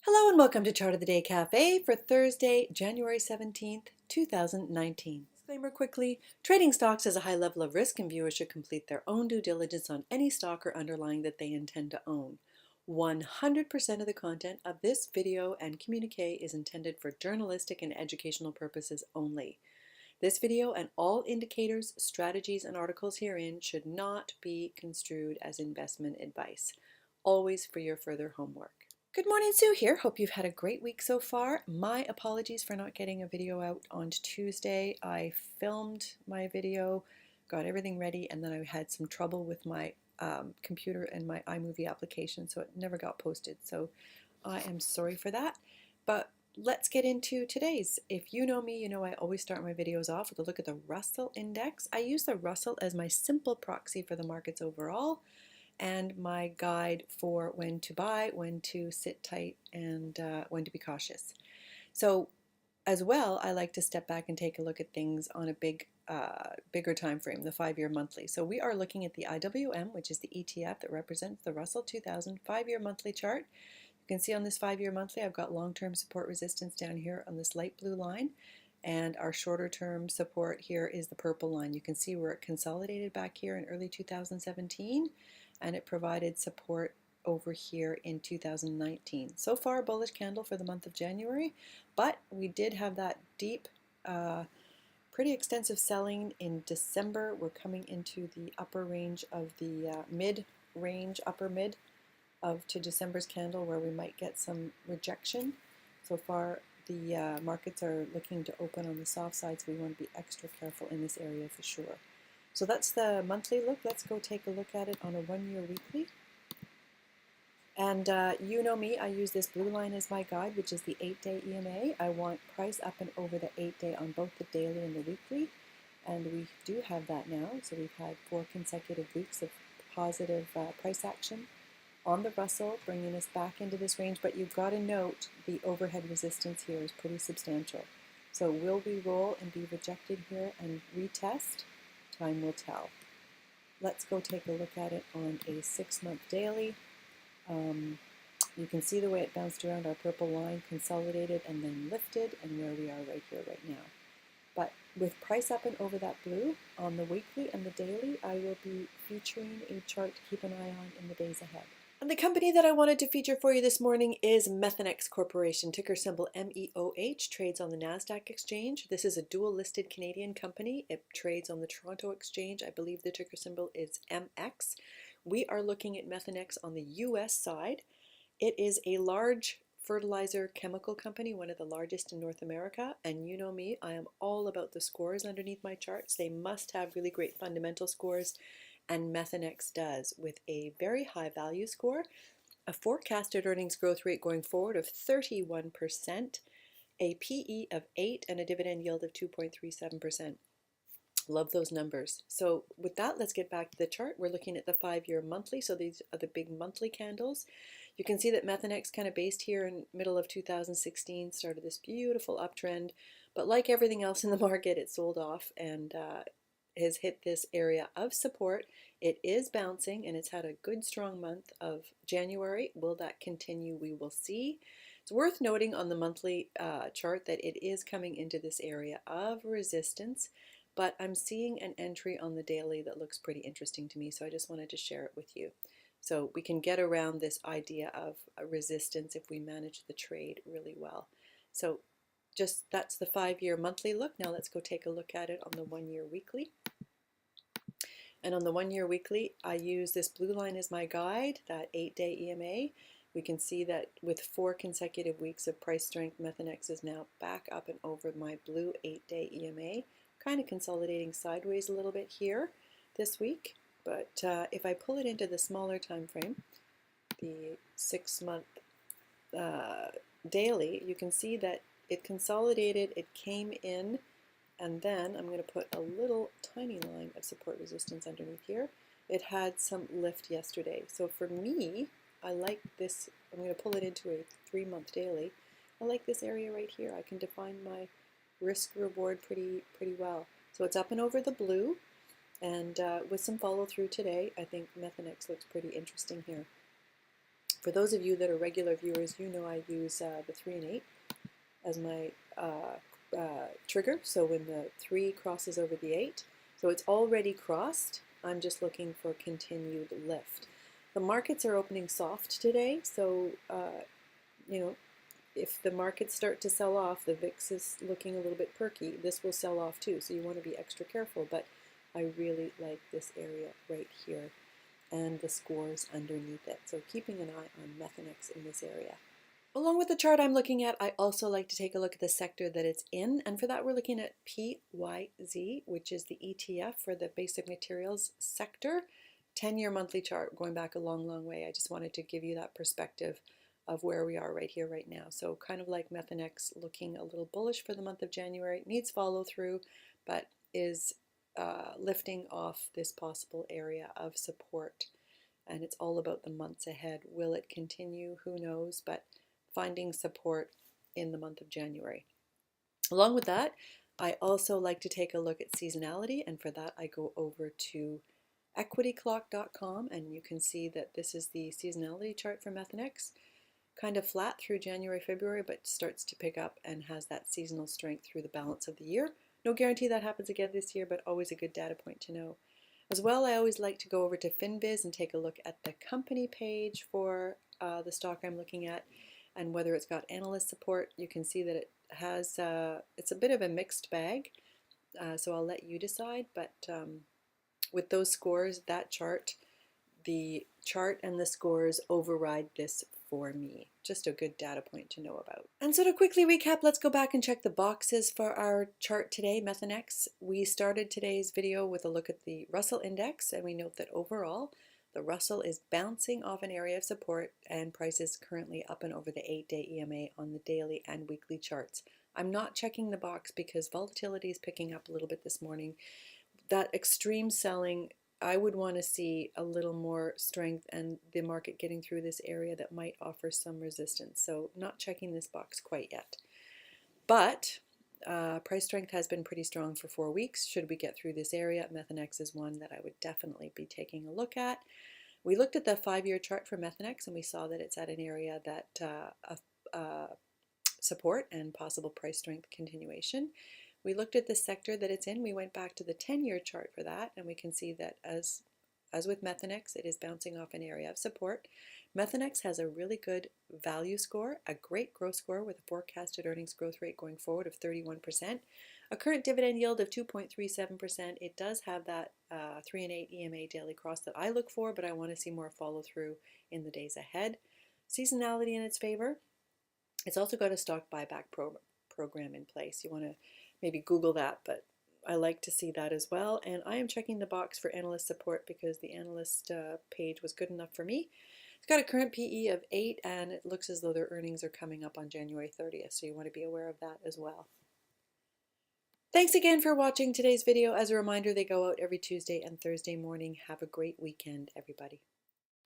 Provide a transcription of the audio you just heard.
Hello and welcome to Chart of the Day Cafe for Thursday, January 17th, 2019. Disclaimer quickly, trading stocks has a high level of risk and viewers should complete their own due diligence on any stock or underlying that they intend to own. 100% of the content of this video and communique is intended for journalistic and educational purposes only. This video and all indicators, strategies, and articles herein should not be construed as investment advice. Always for your further homework. Good morning, Sue here. Hope you've had a great week so far. My apologies for not getting a video out on Tuesday. I filmed my video, got everything ready, and then I had some trouble with my computer and my iMovie application, so it never got posted. So I am sorry for that. But let's get into today's. If you know me, you know I always start my videos off with a look at the Russell Index. I use the Russell as my simple proxy for the markets overall, and my guide for when to buy, when to sit tight, and when to be cautious. So as well, I like to step back and take a look at things on a bigger time frame, the 5-year monthly. So we are looking at the IWM, which is the ETF that represents the Russell 2000 5-year monthly chart. You can see on this 5-year monthly, I've got long-term support resistance down here on this light blue line. And our shorter term support here is the purple line. You can see where it consolidated back here in early 2017, and it provided support over here in 2019. So far, a bullish candle for the month of January, but we did have that deep, pretty extensive selling in December. We're coming into the upper range of the mid-range, upper mid to December's candle, where we might get some rejection. So far, the markets are looking to open on the soft side, so we want to be extra careful in this area for sure. So that's the monthly look. Let's go take a look at it on a 1-year weekly. And you know me, I use this blue line as my guide, which is the 8-day EMA. I want price up and over the 8-day on both the daily and the weekly. And we do have that now. So we've had 4 consecutive weeks of positive price action on the Russell, bringing us back into this range. But you've got to note the overhead resistance here is pretty substantial. So will we roll and be rejected here and retest? Time will tell. Let's go take a look at it on a 6-month daily. You can see the way it bounced around our purple line, consolidated and then lifted, and where we are right here, right now. But with price up and over that blue on the weekly and the daily, I will be featuring a chart to keep an eye on in the days ahead. And the company that I wanted to feature for you this morning is Methanex Corporation, ticker symbol MEOH, trades on the NASDAQ exchange. This is a dual-listed Canadian company. It trades on the Toronto exchange. I believe the ticker symbol is MX. We are looking at Methanex on the US side. It is a large fertilizer chemical company, one of the largest in North America. And you know me, I am all about the scores underneath my charts. They must have really great fundamental scores. And Methanex does, with a very high value score, a forecasted earnings growth rate going forward of 31%, a PE of 8, and a dividend yield of 2.37%. Love those numbers. So with that, let's get back to the chart. We're looking at the 5-year monthly, so these are the big monthly candles. You can see that Methanex kind of based here in middle of 2016, started this beautiful uptrend, but like everything else in the market, it sold off and has hit this area of support. It is bouncing and it's had a good strong month of January. Will that continue? We will see. It's worth noting on the monthly chart that it is coming into this area of resistance, but I'm seeing an entry on the daily that looks pretty interesting to me, so I just wanted to share it with you. So we can get around this idea of a resistance if we manage the trade really well. So just that's the 5-year monthly look. Now let's go take a look at it on the 1-year weekly. And on the 1-year weekly, I use this blue line as my guide, that 8-day EMA. We can see that with 4 consecutive weeks of price strength, Methanex is now back up and over my blue 8-day EMA, kind of consolidating sideways a little bit here this week. But if I pull it into the smaller time frame, the 6-month daily, you can see that it consolidated, it came in, and then I'm going to put a little tiny line of support resistance underneath here. It had some lift yesterday. So for me, I like this. I'm going to pull it into a 3-month daily. I like this area right here. I can define my risk reward pretty well. So it's up and over the blue, and with some follow through today, I think Methanex looks pretty interesting here. For those of you that are regular viewers, you know I use the 3 and 8 as my trigger. So when the 3 crosses over the 8, so it's already crossed. I'm just looking for continued lift. The markets are opening soft today, so you know, if the markets start to sell off, the VIX is looking a little bit perky, this will sell off too, so you want to be extra careful, but I really like this area right here and the scores underneath it. So keeping an eye on Methanex in this area. Along with the chart I'm looking at, I also like to take a look at the sector that it's in, and for that we're looking at PYZ, which is the ETF for the basic materials sector. 10-year monthly chart, going back a long, long way. I just wanted to give you that perspective of where we are right here, right now. So kind of like Methanex, looking a little bullish for the month of January. Needs follow through, but is lifting off this possible area of support. And it's all about the months ahead. Will it continue? Who knows? But finding support in the month of January. Along with that, I also like to take a look at seasonality, and for that I go over to equityclock.com, and you can see that this is the seasonality chart for Methanex. Kind of flat through January, February, but starts to pick up and has that seasonal strength through the balance of the year. No guarantee that happens again this year, but always a good data point to know. As well, I always like to go over to FinViz and take a look at the company page for the stock I'm looking at, and whether it's got analyst support. You can see that it has, it's a bit of a mixed bag, so I'll let you decide, but with those scores, that chart, the chart and the scores override this for me. Just a good data point to know about. And so to quickly recap, let's go back and check the boxes for our chart today, Methanex. We started today's video with a look at the Russell Index, and we note that overall, the Russell is bouncing off an area of support, and prices currently up and over the 8-day EMA on the daily and weekly charts. I'm not checking the box because volatility is picking up a little bit this morning. That extreme selling, I would want to see a little more strength and the market getting through this area that might offer some resistance. So not checking this box quite yet. But price strength has been pretty strong for 4 weeks. Should we get through this area, Methanex is one that I would definitely be taking a look at. We looked at the 5-year chart for Methanex, and we saw that it's at an area that support and possible price strength continuation. We looked at the sector that it's in. We went back to the 10-year chart for that, and we can see that as with Methanex, it is bouncing off an area of support. Methanex has a really good value score, a great growth score with a forecasted earnings growth rate going forward of 31%, a current dividend yield of 2.37%. It does have that 3 and 8 EMA daily cross that I look for, but I want to see more follow through in the days ahead. Seasonality in its favor. It's also got a stock buyback program in place. You want to maybe Google that, but I like to see that as well. And I am checking the box for analyst support because the analyst page was good enough for me. It's got a current PE of 8, and it looks as though their earnings are coming up on January 30th, so you want to be aware of that as well. Thanks again for watching today's video. As a reminder, they go out every Tuesday and Thursday morning. Have a great weekend, everybody.